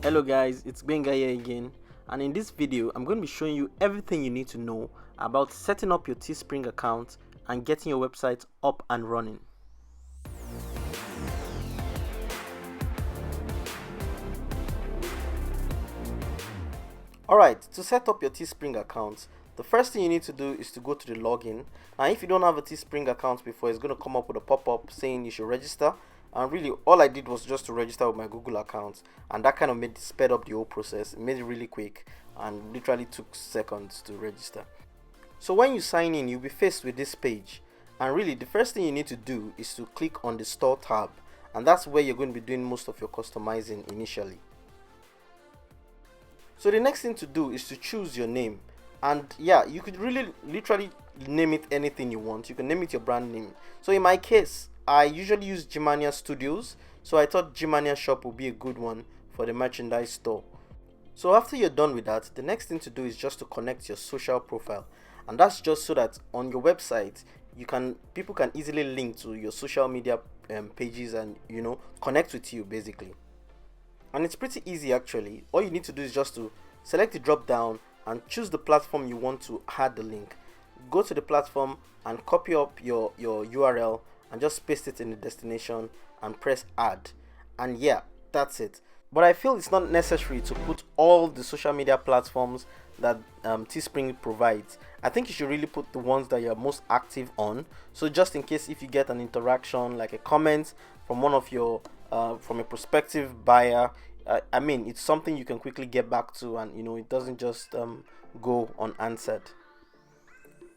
Hello guys, it's Benga here again, and in this video I'm going to be showing you everything you need to know about setting up your Teespring account and getting your website up and running. Alright, to set up your Teespring account, the first thing you need to do is to go to the login. Now if you don't have a Teespring account before, it's going to come up with a pop-up saying you should register. And really all I did was just to register with my Google account, and that kind of sped up the whole process. It made it really quick and literally took seconds to register. So when you sign in, you'll be faced with this page, and really the first thing you need to do is to click on the store tab, and that's where you're going to be doing most of your customizing initially. So the next thing to do is to choose your name, and yeah, you could really literally name it anything you want. You can name it your brand name. So in my case, I usually use Gmania Studios, so I thought Gmania Shop would be a good one for the merchandise store. So after you're done with that, the next thing to do is just to connect your social profile, and that's just so that on your website people can easily link to your social media pages and connect with you basically. And it's pretty easy actually. All you need to do is just to select the drop down and choose the platform you want to add the link. Go to the platform and copy up your URL and just paste it in the destination and press add, and yeah, that's it. But I feel it's not necessary to put all the social media platforms that Teespring provides. I think you should really put the ones that you're most active on, so just in case if you get an interaction like a comment from one of your from a prospective buyer, I mean it's something you can quickly get back to, and it doesn't just go unanswered.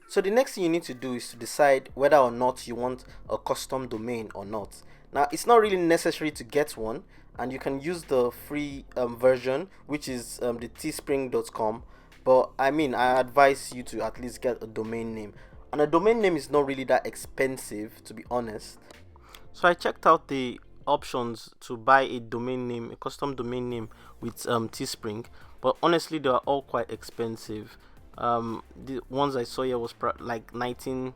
So the next thing you need to do is to decide whether or not you want a custom domain or not. Now it's not really necessary to get one, and you can use the free version, which is the teespring.com, but I mean I advise you to at least get a domain name, and a domain name is not really that expensive, to be honest. So I checked out the options to buy a domain name, a custom domain name with Teespring, but honestly they are all quite expensive. The ones I saw here was like 19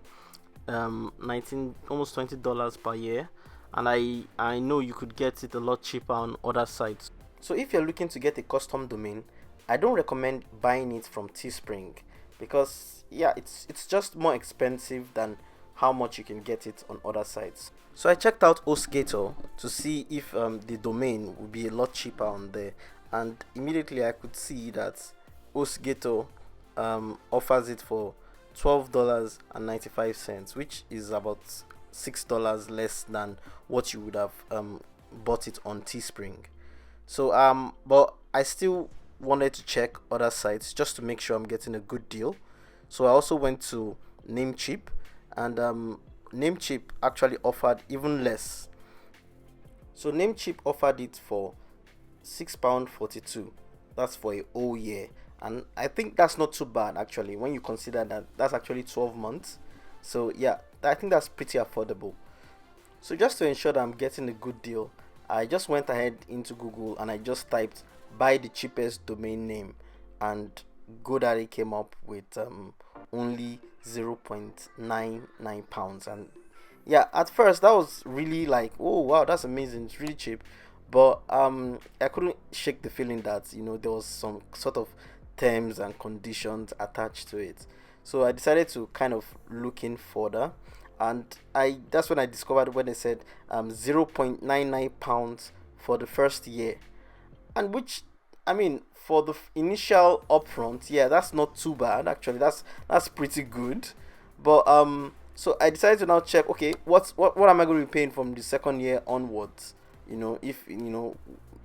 almost $20 per year, and I know you could get it a lot cheaper on other sites. So if you're looking to get a custom domain, I don't recommend buying it from Teespring, because yeah, it's just more expensive than how much you can get it on other sites. So I checked out HostGator to see if the domain would be a lot cheaper on there, and immediately I could see that HostGator offers it for $12.95, which is about $6 less than what you would have bought it on Teespring. So but I still wanted to check other sites just to make sure I'm getting a good deal. So I also went to Namecheap, and Namecheap actually offered even less. So Namecheap offered it for £6.42. That's for a whole year, and I think that's not too bad actually when you consider that that's actually 12 months. So yeah, I think that's pretty affordable. So just to ensure that I'm getting a good deal, I just went ahead into Google and I just typed buy the cheapest domain name, and GoDaddy came up with only £0.99. And yeah, at first that was really like, oh wow, that's amazing, it's really cheap. But I couldn't shake the feeling that there was some sort of terms and conditions attached to it. So I decided to kind of look in further, and that's when I discovered when they said £0.99 for the first year, and which, I mean, for the initial upfront, yeah, that's not too bad actually. That's pretty good. But so I decided to now check, okay, what am I going to be paying from the second year onwards?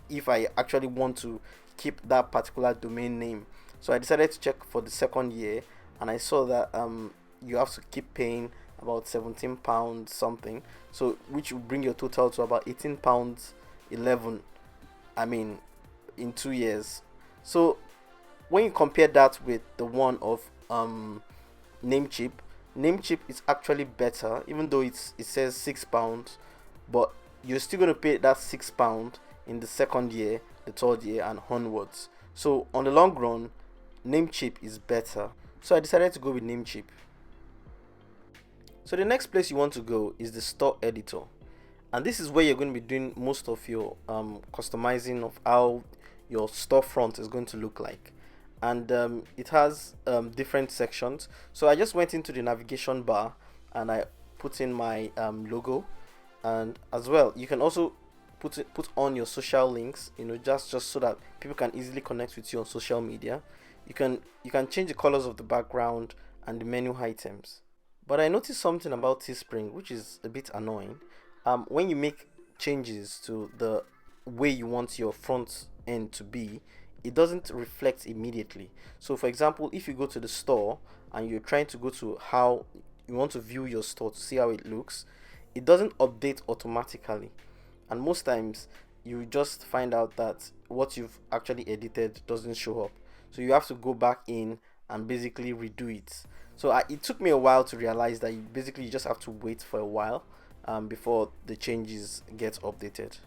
If I actually want to keep that particular domain name. So I decided to check for the second year, and I saw that you have to keep paying about £17 something, so which will bring your total to about £18.11, I mean, in 2 years. So when you compare that with the one of Namecheap, Namecheap is actually better, even though it says £6, but you're still going to pay that £6 in the second year, the third year, and onwards. So on the long run, Namecheap is better. So I decided to go with Namecheap. So the next place you want to go is the store editor, and this is where you're going to be doing most of your customizing of how your storefront is going to look like. And it has different sections. So I just went into the navigation bar and I put in my logo, and as well you can also put on your social links, just so that people can easily connect with you on social media. You can change the colors of the background and the menu items. But I noticed something about Teespring which is a bit annoying. When you make changes to the way you want your front end to be, it doesn't reflect immediately. So for example, if you go to the store and you're trying to go to how you want to view your store to see how it looks, it doesn't update automatically. And most times you just find out that what you've actually edited doesn't show up. So you have to go back in and basically redo it. So it took me a while to realize that you just have to wait for a while before the changes get updated.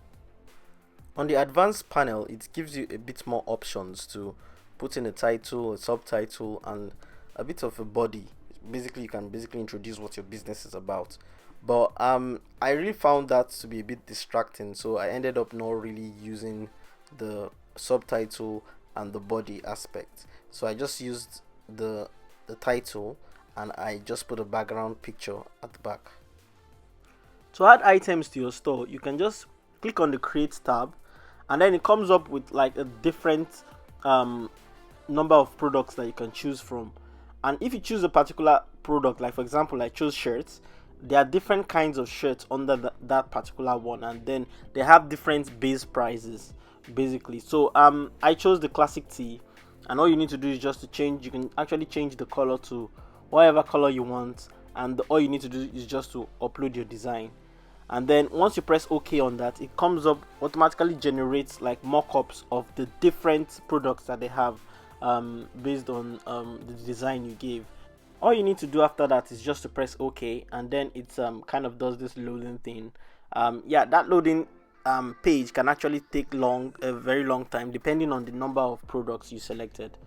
On the advanced panel, it gives you a bit more options to put in a title, a subtitle, and a bit of a body. Basically, you can introduce what your business is about. But I really found that to be a bit distracting, so I ended up not really using the subtitle and the body aspect. So I just used the title, and I just put a background picture at the back. To add items to your store, you can just click on the create tab, and then it comes up with like a different number of products that you can choose from. And if you choose a particular product, like for example I chose shirts, there are different kinds of shirts under that particular one, and then they have different base prices basically. So I chose the classic tee, and all you need to do is just to change. You can actually change the color to whatever color you want, and all you need to do is just to upload your design. And then once you press OK on that, it comes up, automatically generates like mock-ups of the different products that they have based on the design you gave. All you need to do after that is just to press OK, and then it kind of does this loading thing. That loading page can actually take a very long time depending on the number of products you selected.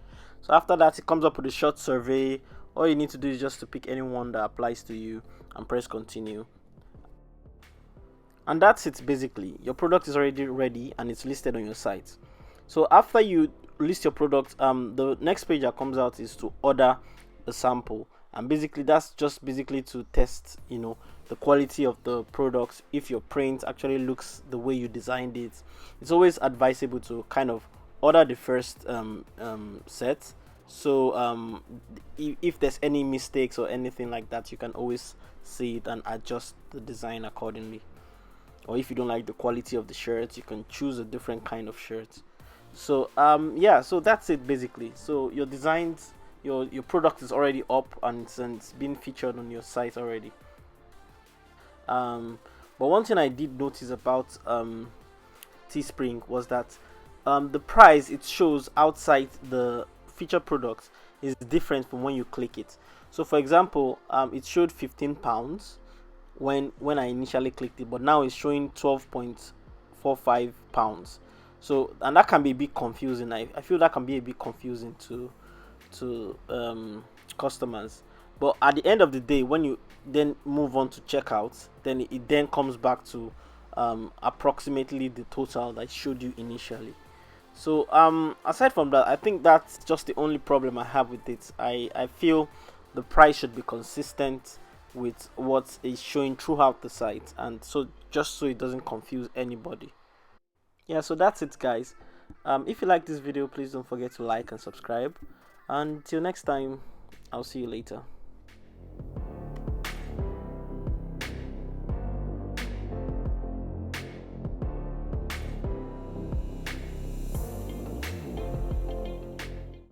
So after that, it comes up with a short survey. All you need to do is just to pick any one that applies to you and press continue. And that's it. Basically, your product is already ready and it's listed on your site. So after you list your product, the next page that comes out is to order a sample, and basically that's just to test the quality of the products. If your print actually looks the way you designed it, it's always advisable to kind of order the first set. So if there's any mistakes or anything like that, you can always see it and adjust the design accordingly. Or if you don't like the quality of the shirts, you can choose a different kind of shirt. So so that's it basically. So your designs, your product is already up and it's been featured on your site already. But one thing I did notice about Teespring was that the price it shows outside the featured product is different from when you click it. So for example, it showed £15 when I initially clicked it, but now it's showing £12.45. So, and that can be a bit confusing. I feel that can be a bit confusing to customers. But at the end of the day, when you then move on to checkout, then it then comes back to approximately the total that showed you initially. So aside from that, I think that's just the only problem I have with it. I feel the price should be consistent with what is showing throughout the site, and so just so it doesn't confuse anybody. Yeah, so that's it guys. If you like this video, please don't forget to like and subscribe. Until next time, I'll see you later.